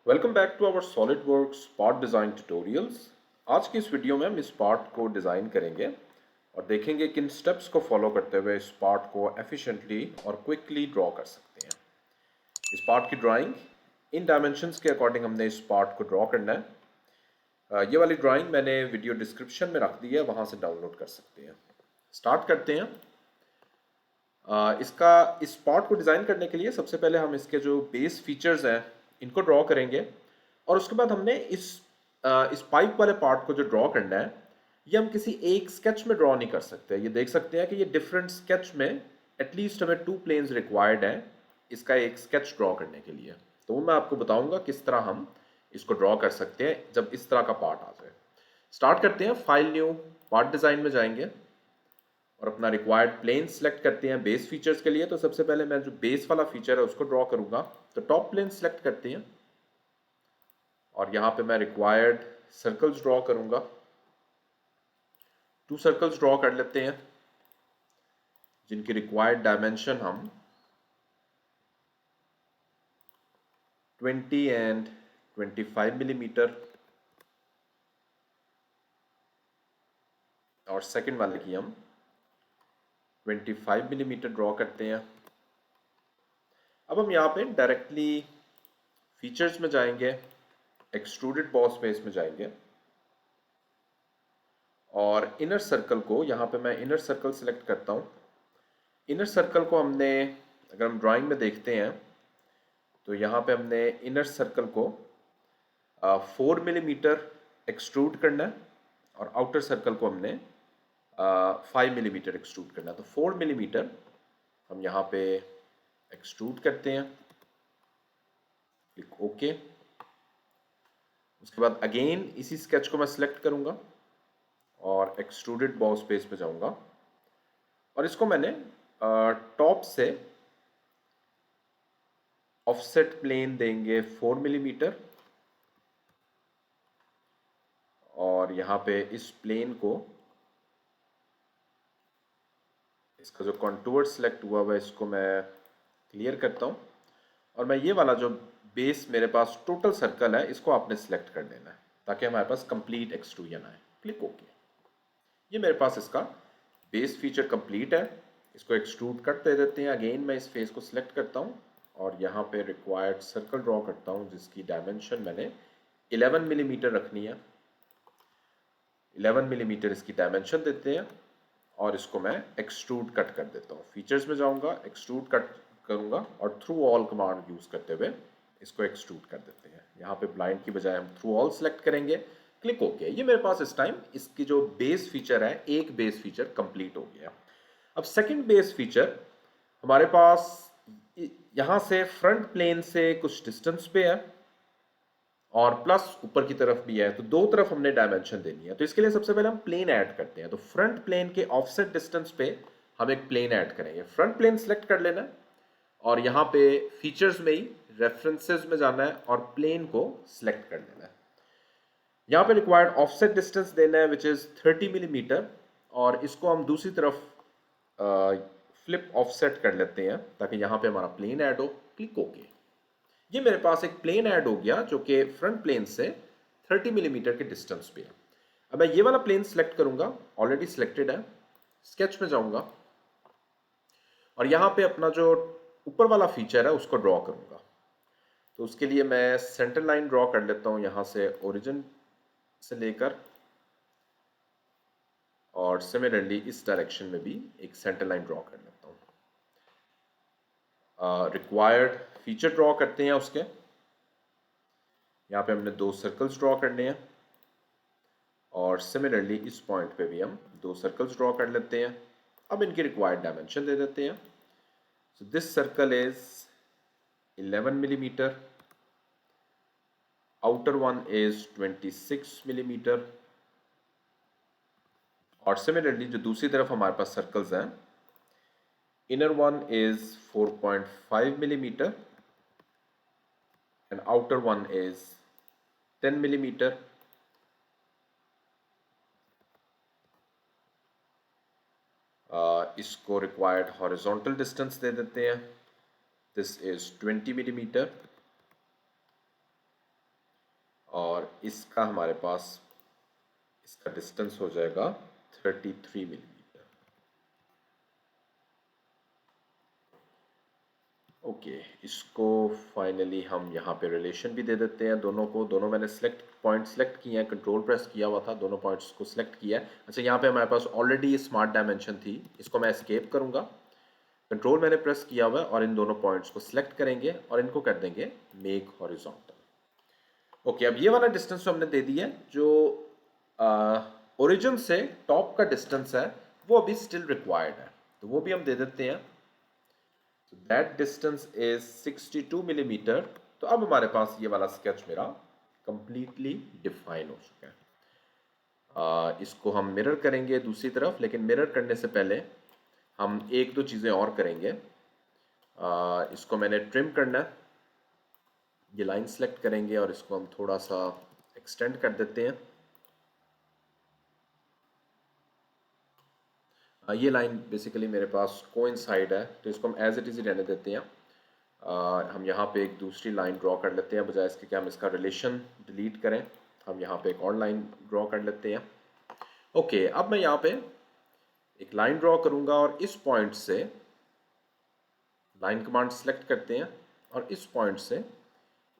Welcome back to our SolidWorks part design tutorials. आज की इस वीडियो में हम इस पार्ट को डिज़ाइन करेंगे और देखेंगे किन स्टेप्स को फॉलो करते हुए इस पार्ट को एफिशिएंटली और क्विकली ड्रॉ कर सकते हैं। इस पार्ट की ड्राइंग इन डायमेंशंस के अकॉर्डिंग हमने इस पार्ट को ड्रॉ करना है। ये वाली ड्राइंग मैंने वीडियो डिस्क्रिप्शन में रख दी है, वहाँ से डाउनलोड कर सकते हैं। स्टार्ट करते हैं। इस पार्ट को डिज़ाइन करने के लिए सबसे पहले हम इसके जो बेस फीचर्स हैं इनको ड्रॉ करेंगे और उसके बाद हमने इस पाइप वाले पार्ट को जो ड्रॉ करना है ये हम किसी एक स्केच में ड्रॉ नहीं कर सकते। ये देख सकते हैं कि ये डिफरेंट स्केच में एटलीस्ट हमें 2 प्लेन्स रिक्वायर्ड हैं इसका एक स्केच ड्रॉ करने के लिए। तो वो मैं आपको बताऊंगा किस तरह हम इसको ड्रॉ कर सकते हैं जब इस तरह का पार्ट आ जाए। स्टार्ट करते हैं। फाइल न्यू पार्ट डिज़ाइन में जाएंगे और अपना रिक्वायर्ड प्लेन सेलेक्ट करते हैं बेस फीचर्स के लिए। तो सबसे पहले मैं जो बेस वाला फीचर है उसको ड्रॉ करूंगा। तो टॉप प्लेन सेलेक्ट करते हैं और यहाँ पे मैं रिक्वायर्ड सर्कल्स ड्रॉ करूंगा। 2 सर्कल्स ड्रॉ कर लेते हैं जिनकी रिक्वायर्ड डायमेंशन हम 20 एंड 25 मिलीमीटर और सेकंड वाले की हम 25 मिलीमीटर ड्रॉ करते हैं। अब हम यहाँ पे डायरेक्टली फीचर्स में जाएंगे, एक्सट्रूडेड बॉस बेस में जाएंगे और इनर सर्कल को, यहाँ पे मैं इनर सर्कल सेलेक्ट करता हूँ। इनर सर्कल को हमने, अगर हम ड्राइंग में देखते हैं तो यहाँ पे हमने इनर सर्कल को 4 मिलीमीटर एक्सट्रूड करना है और आउटर सर्कल को हमने 5 मिलीमीटर एक्सट्रूड करना है। तो 4 मिलीमीटर हम यहाँ पे एक्सट्रूड करते हैं, क्लिक ओके। उसके बाद अगेन इसी स्केच को मैं सिलेक्ट करूँगा और एक्सट्रूडेड बॉस बेस पे जाऊँगा और इसको मैंने टॉप से ऑफसेट प्लेन देंगे 4 मिलीमीटर और यहाँ पे इस प्लेन को, इसका जो कॉन्टूर सेलेक्ट हुआ हुआ है इसको मैं क्लियर करता हूँ और मैं ये वाला जो बेस मेरे पास टोटल सर्कल है इसको आपने सेलेक्ट कर देना है ताकि हमारे पास कंप्लीट एक्सट्रूजन आए। Click okay. ये मेरे पास इसका बेस फीचर कंप्लीट है। इसको एक्सट्रूड कट दे देते हैं। अगेन मैं इस फेस को सिलेक्ट करता हूँ और यहाँ पे रिक्वायर्ड सर्कल ड्रॉ करता हूँ जिसकी डायमेंशन मैंने 11 मिलीमीटर रखनी है। 11 मिलीमीटर इसकी डायमेंशन देते हैं और इसको मैं एक्सट्रूड कट कर देता हूँ। फीचर्स में जाऊँगा, एक्सट्रूड कट करूँगा और थ्रू ऑल कमांड यूज़ करते हुए इसको एक्सट्रूड कर देते हैं। यहाँ पे ब्लाइंड की बजाय हम थ्रू ऑल सेलेक्ट करेंगे, क्लिक ओके। ये मेरे पास इस टाइम इसकी जो बेस फीचर है, एक बेस फीचर कंप्लीट हो गया। अब सेकंड बेस फीचर हमारे पास यहाँ से फ्रंट प्लेन से कुछ डिस्टेंस पे है और प्लस ऊपर की तरफ भी है, तो दो तरफ हमने डायमेंशन देनी है। तो इसके लिए सबसे पहले हम प्लेन ऐड करते हैं। तो फ्रंट प्लेन के ऑफसेट डिस्टेंस पे हम एक प्लेन ऐड करेंगे। फ्रंट प्लेन सेलेक्ट कर लेना और यहाँ पे फीचर्स में ही रेफरेंसेस में जाना है और प्लेन को सिलेक्ट कर लेना है। यहाँ पे रिक्वायर्ड ऑफसेट डिस्टेंस देना है विच इज 30 मिलीमीटर और इसको हम दूसरी तरफ फ्लिप ऑफसेट कर लेते हैं ताकि यहाँ पे हमारा प्लेन ऐड हो। Click okay. ये मेरे पास एक प्लेन ऐड हो गया जो कि फ्रंट प्लेन से 30 मिलीमीटर के डिस्टेंस पे है। अब मैं ये वाला प्लेन सिलेक्ट करूंगा, ऑलरेडी सिलेक्टेड है। स्केच में जाऊंगा और यहाँ पे अपना जो ऊपर वाला फीचर है उसको ड्रॉ करूंगा। तो उसके लिए मैं सेंटर लाइन ड्रॉ कर लेता हूँ यहाँ से ओरिजिन से लेकर और सिमिलरली इस डायरेक्शन में भी एक सेंटर लाइन ड्रॉ कर लेता हूँ। रिक्वायर्ड फीचर ड्रॉ करते हैं उसके। यहाँ पे हमने 2 सर्कल्स ड्रॉ करने हैं और सिमिलरली इस पॉइंट पे भी हम 2 सर्कल्स ड्रॉ कर लेते हैं। अब इनकी रिक्वायर्ड डायमेंशन दे देते हैं। So this circle is 11 millimetre, outer one is 26 millimetre और सिमिलरली जो दूसरी तरफ हमारे पास सर्कल्स हैं, inner one is 4.5 millimeter and outer one is 10 millimeter. इसको रिक्वायर्ड हॉरिजॉन्टल डिस्टेंस दे देते हैं। दिस इज 20 मिलीमीटर और इसका हमारे पास इसका डिस्टेंस हो जाएगा 33 मिलीमीटर। ओके, इसको फाइनली हम यहाँ पे रिलेशन भी दे देते हैं दोनों को। दोनों मैंने पॉइंट सेलेक्ट किए हैं, कंट्रोल प्रेस किया हुआ था, दोनों पॉइंट्स को सिलेक्ट किया है। अच्छा, यहाँ पे हमारे पास ऑलरेडी स्मार्ट डायमेंशन थी, इसको मैं एस्केप करूँगा, कंट्रोल मैंने प्रेस किया हुआ है और इन दोनों पॉइंट्स को सिलेक्ट करेंगे और इनको कर देंगे मेक हॉरिजॉन्टल। ओके, अब ये वाला डिस्टेंस जो हमने दे दिया है, जो ओरिजिन से टॉप का डिस्टेंस है, वो अभी स्टिल रिक्वायर्ड है, तो वो भी हम दे देते हैं। That distance is 62 millimetre. तो अब हमारे पास ये वाला स्केच मेरा कंप्लीटली डिफाइन हो चुका है। इसको हम मिरर करेंगे दूसरी तरफ, लेकिन मिरर करने से पहले हम एक दो चीज़ें और करेंगे। इसको मैंने ट्रिम करना है, ये लाइन सेलेक्ट करेंगे और इसको हम थोड़ा सा एक्सटेंड कर देते हैं। ये लाइन बेसिकली मेरे पास कोइंसाइड है, तो इसको हम एज इट इज़ ही रहने देते हैं। हम यहाँ पे एक दूसरी लाइन ड्रॉ कर लेते हैं, बजाय इसके कि हम इसका रिलेशन डिलीट करें, हम यहाँ पे एक और लाइन ड्रॉ कर लेते हैं। ओके, अब मैं यहाँ पे एक लाइन ड्रॉ करूँगा और इस पॉइंट से लाइन कमांड सेलेक्ट करते हैं और इस पॉइंट से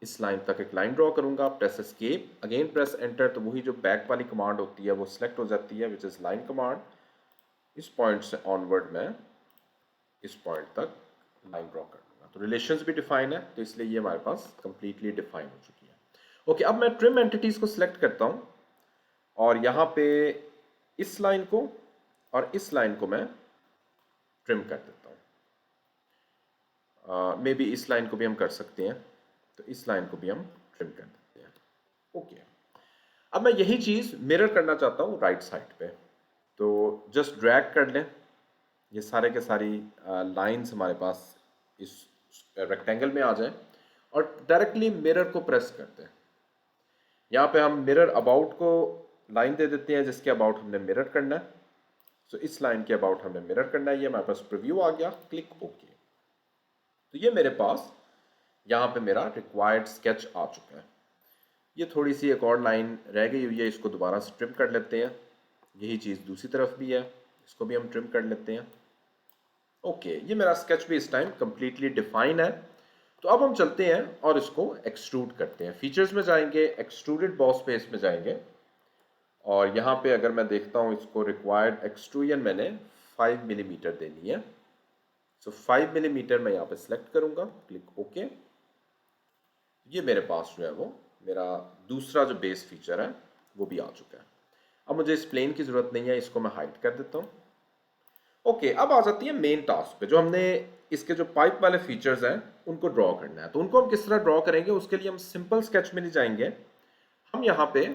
इस लाइन तक एक लाइन ड्रॉ करूँगा, press escape, again press enter, तो वही जो बैक वाली कमांड होती है वो सिलेक्ट हो जाती है, विच इज़ लाइन कमांड। इस पॉइंट से ऑनवर्ड मैं इस पॉइंट तक लाइन ड्रॉ कर दूंगा, तो रिलेशंस भी डिफाइन है, तो इसलिए ये हमारे पास कंप्लीटली डिफाइन हो चुकी है। ओके, अब मैं ट्रिम एंटिटीज को सिलेक्ट करता हूं और यहाँ पे इस लाइन को और इस लाइन को मैं ट्रिम कर देता हूँ। मे बी इस लाइन को भी हम कर सकते हैं, तो इस लाइन को भी हम ट्रिम कर देते हैं। ओके, अब मैं यही चीज़ मिरर करना चाहता हूँ राइट साइड पे, तो जस्ट ड्रैग कर लें, ये सारे के सारी लाइंस हमारे पास इस रेक्टेंगल में आ जाएं और डायरेक्टली मिरर को प्रेस करते हैं। यहाँ पे हम मिरर अबाउट को लाइन दे देते हैं जिसके अबाउट हमने मिरर करना है। सो इस लाइन के अबाउट हमने मिरर करना है, ये हमारे पास प्रीव्यू आ गया, क्लिक ओके। तो ये मेरे पास यहाँ पे मेरा रिक्वायर्ड स्केच आ चुका है। ये थोड़ी सी एक और लाइन रह गई हुई है, इसको दोबारा से ट्रिम कर लेते हैं। यही चीज़ दूसरी तरफ भी है, इसको भी हम ट्रिम कर लेते हैं। ओके, ये मेरा स्केच भी इस टाइम कंप्लीटली डिफाइन है। तो अब हम चलते हैं और इसको एक्सट्रूड करते हैं। फीचर्स में जाएंगे, एक्सट्रूडेड बॉस फेस में जाएंगे और यहाँ पे अगर मैं देखता हूँ इसको रिक्वायर्ड एक्सट्रूजन मैंने 5 मिलीमीटर देनी है। सो 5 मिलीमीटर मैं यहाँ पे सिलेक्ट करूँगा, क्लिक ओके। ये मेरे पास जो है वो मेरा दूसरा जो बेस फीचर है वो भी आ चुका है। अब मुझे इस प्लेन की ज़रूरत नहीं है, इसको मैं हाइड कर देता हूँ। ओके, अब आ जाती है मेन टास्क पे, जो हमने इसके जो पाइप वाले फीचर्स हैं उनको ड्रॉ करना है। तो उनको हम किस तरह ड्रॉ करेंगे, उसके लिए हम सिंपल स्केच में नहीं जाएंगे, हम यहाँ पे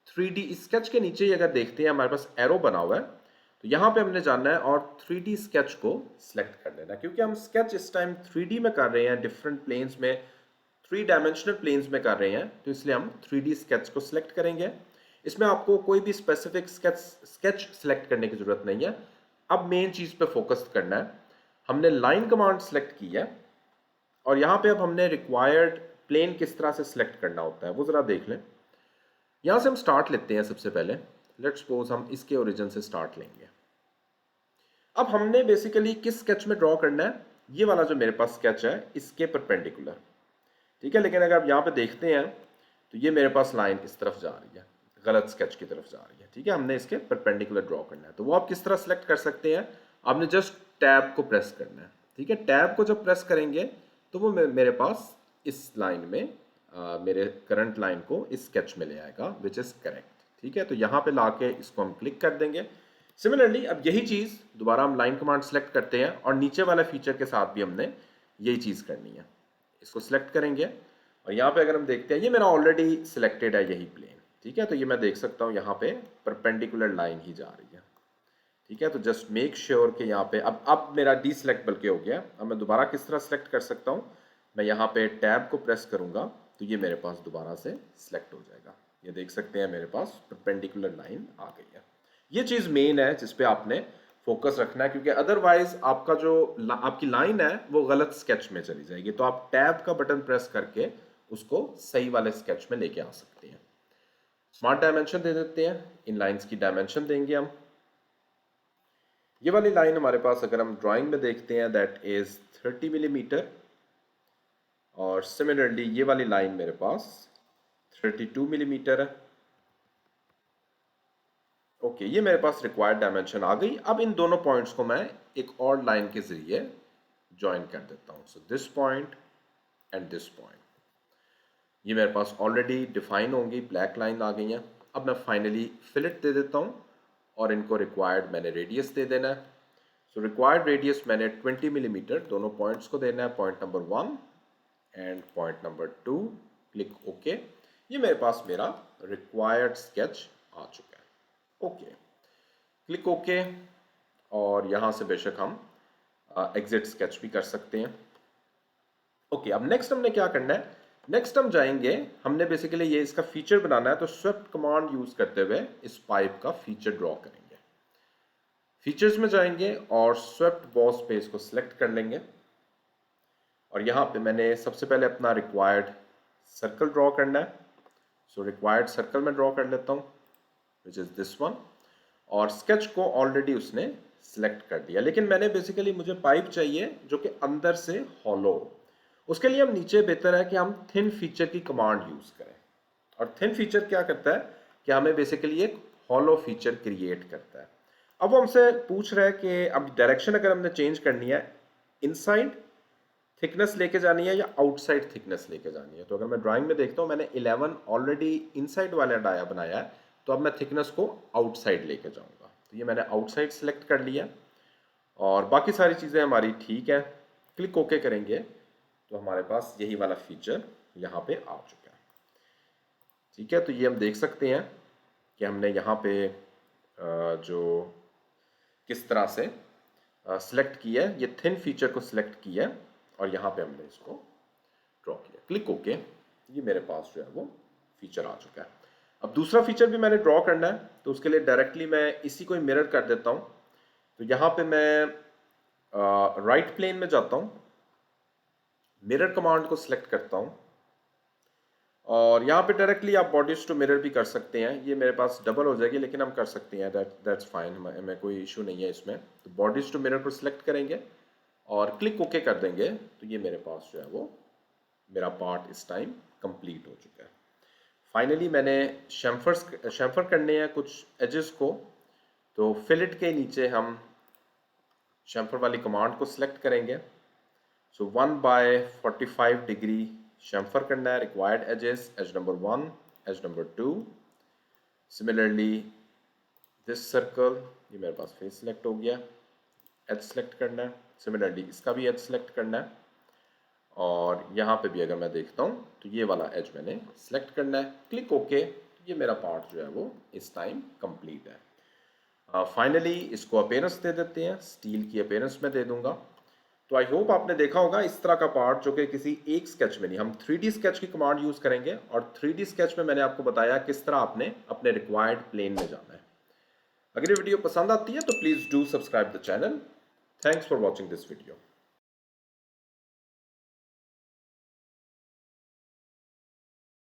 3D स्केच के नीचे ही अगर देखते हैं हमारे पास एरो बना हुआ है, तो यहाँ पे हमने जाना है और 3D स्केच को सिलेक्ट कर लेना, क्योंकि हम स्केच इस टाइम 3D में कर रहे हैं, डिफरेंट प्लेन्स में, 3 डायमेंशनल प्लेन्स में कर रहे हैं, तो इसलिए हम 3D स्केच को सिलेक्ट करेंगे। इसमें आपको कोई भी स्पेसिफिक स्केच सिलेक्ट करने की जरूरत नहीं है। अब मेन चीज पे फोकस करना है। हमने लाइन कमांड सेलेक्ट की है और यहाँ पे अब हमने रिक्वायर्ड प्लेन किस तरह से सिलेक्ट करना होता है वो जरा देख लें। यहाँ से हम स्टार्ट लेते हैं। सबसे पहले लेट्स सपोज हम इसके ओरिजिन से स्टार्ट लेंगे। अब हमने बेसिकली किस स्केच में ड्रॉ करना है, ये वाला जो मेरे पास स्केच है इसके परपेंडिकुलर, ठीक है। लेकिन अगर आप यहाँ पे देखते हैं तो ये मेरे पास लाइन इस तरफ जा रही है, गलत स्केच की तरफ जा रही है, ठीक है। हमने इसके परपेंडिकुलर ड्रॉ करना है, तो वो आप किस तरह सेलेक्ट कर सकते हैं, आपने जस्ट टैब को प्रेस करना है, ठीक है। टैब को जब प्रेस करेंगे तो वो मेरे पास इस लाइन में मेरे करंट लाइन को इस स्केच में ले आएगा, विच इज करेक्ट, ठीक है। तो यहाँ पे लाके इसको हम क्लिक कर देंगे। सिमिलरली अब यही चीज़ दोबारा हम लाइन कमांड सेलेक्ट करते हैं और नीचे वाले फीचर के साथ भी हमने यही चीज़ करनी है। इसको सिलेक्ट करेंगे और यहाँ पे अगर हम देखते हैं ये मेरा ऑलरेडी सिलेक्टेड है यही प्लेन, ठीक है। तो ये मैं देख सकता हूँ यहाँ पे परपेंडिकुलर लाइन ही जा रही है, ठीक है। तो जस्ट मेक श्योर कि यहाँ पे अब मेरा डी सिलेक्ट बल्कि हो गया। अब मैं दोबारा किस तरह सिलेक्ट कर सकता हूँ, मैं यहाँ पे टैब को प्रेस करूँगा तो ये मेरे पास दोबारा से सिलेक्ट हो जाएगा। ये देख सकते हैं मेरे पास परपेंडिकुलर लाइन आ गई है। ये चीज़ मेन है जिसपे आपने फोकस रखना है, क्योंकि अदरवाइज आपका जो आपकी लाइन है वो गलत स्केच में चली जाएगी। तो आप टैब का बटन प्रेस करके उसको सही वाले स्केच में लेके आ सकते हैं। स्मार्ट डायमेंशन दे देते हैं, इन लाइंस की डायमेंशन देंगे हम। ये वाली लाइन हमारे पास अगर हम ड्राइंग में देखते हैं दैट इज 30 मिलीमीटर, और सिमिलरली ये वाली लाइन मेरे पास 32 मिलीमीटर है। ओके, ये मेरे पास रिक्वायर्ड डायमेंशन आ गई। अब इन दोनों पॉइंट्स को मैं एक और लाइन के जरिए ज्वाइन कर देता हूं। So this point and this point, ये मेरे पास ऑलरेडी डिफाइन होंगी, ब्लैक लाइन आ गई है। अब मैं फाइनली फिलेट दे देता हूं और इनको रिक्वायर्ड मैंने रेडियस दे देना है। सो रिक्वायर्ड रेडियस मैंने 20 मिलीमीटर दोनों पॉइंट्स को देना है, point number 1 and point number 2। Click okay. ये मेरे पास मेरा रिक्वायर्ड स्केच आ चुका है। Okay, click okay. और यहाँ से बेशक हम एग्जिट स्केच भी कर सकते हैं। ओके, अब नेक्स्ट हमने क्या करना है, नेक्स्ट हम जाएंगे, हमने बेसिकली ये इसका फीचर बनाना है, तो स्वेप्ट कमांड यूज करते हुए इस पाइप का फीचर ड्रॉ करेंगे। फीचर्स में जाएंगे और स्वेप्ट बॉस पे इसको सिलेक्ट कर लेंगे, और यहाँ पे मैंने सबसे पहले अपना रिक्वायर्ड सर्कल ड्रॉ करना है। सो रिक्वायर्ड सर्कल में ड्रॉ कर लेता हूँ, विच इज दिस वन। और स्केच को ऑलरेडी उसने सिलेक्ट कर दिया, लेकिन मैंने बेसिकली मुझे पाइप चाहिए जो कि अंदर से हॉलो हो। उसके लिए हम नीचे बेहतर है कि हम थिन फीचर की कमांड यूज करें। और थिन फीचर क्या करता है कि हमें बेसिकली एक हॉलो फीचर क्रिएट करता है। अब वो हमसे पूछ रहा है कि अब डायरेक्शन अगर हमने चेंज करनी है, इनसाइड थिकनेस लेके जानी है या आउटसाइड थिकनेस लेके जानी है। तो अगर मैं ड्राइंग में देखता हूँ मैंने 11 ऑलरेडी इनसाइड वाला डाया बनाया है, तो अब मैं थिकनेस को आउटसाइड लेके जाऊंगा। तो ये मैंने आउटसाइड सेलेक्ट कर लिया, और बाकी सारी चीज़ें हमारी ठीक है। क्लिक ओके करेंगे तो हमारे पास यही वाला फीचर यहाँ पे आ चुका है। ठीक है, तो ये हम देख सकते हैं कि हमने यहाँ पे जो किस तरह से सिलेक्ट किया है, ये थिन फीचर को सिलेक्ट किया है और यहाँ पे हमने इसको ड्रॉ किया। क्लिक ओके, ये मेरे पास जो है वो फीचर आ चुका है। अब दूसरा फीचर भी मैंने ड्रॉ करना है, तो उसके लिए डायरेक्टली मैं इसी को ही मिरर कर देता हूँ। तो यहाँ पे मैं राइट प्लेन में जाता हूँ, मिरर कमांड को सिलेक्ट करता हूँ, और यहाँ पे डायरेक्टली आप बॉडीज टू मिरर भी कर सकते हैं। ये मेरे पास डबल हो जाएगी, लेकिन हम कर सकते हैं, दैट्स फाइन, हमें कोई इशू नहीं है इसमें। तो बॉडीज टू मिरर को सिलेक्ट करेंगे और क्लिक ओके कर देंगे, तो ये मेरे पास जो है वो मेरा पार्ट इस टाइम कंप्लीट हो चुका है। फाइनली मैंने शैम्फर करने हैं कुछ एजेस को, तो फिलेट के नीचे हम शैम्फर वाली कमांड को सिलेक्ट करेंगे। सो 1/45 डिग्री शैम्फर करना है, required edges, edge number 1, edge number 2। Similarly this circle, ये मेरे पास फेस सिलेक्ट हो गया, एज सिलेक्ट करना है। सिमिलरली इसका भी एज सिलेक्ट करना है, और यहाँ पे भी अगर मैं देखता हूँ तो ये वाला एज मैंने सिलेक्ट करना है। क्लिक ओके, ये मेरा पार्ट जो है वो इस टाइम कंप्लीट है। फाइनली इसको अपीयरेंस दे देते हैं, स्टील की अपीयरेंस में दे दूंगा। तो आई होप आपने देखा होगा इस तरह का पार्ट जो कि किसी एक स्केच में नहीं, हम 3D स्केच की कमांड यूज करेंगे, और 3D स्केच में मैंने आपको बताया किस तरह आपने अपने रिक्वायर्ड प्लेन में जाना है। अगर ये वीडियो पसंद आती है तो please do subscribe the channel. Thanks for watching this video.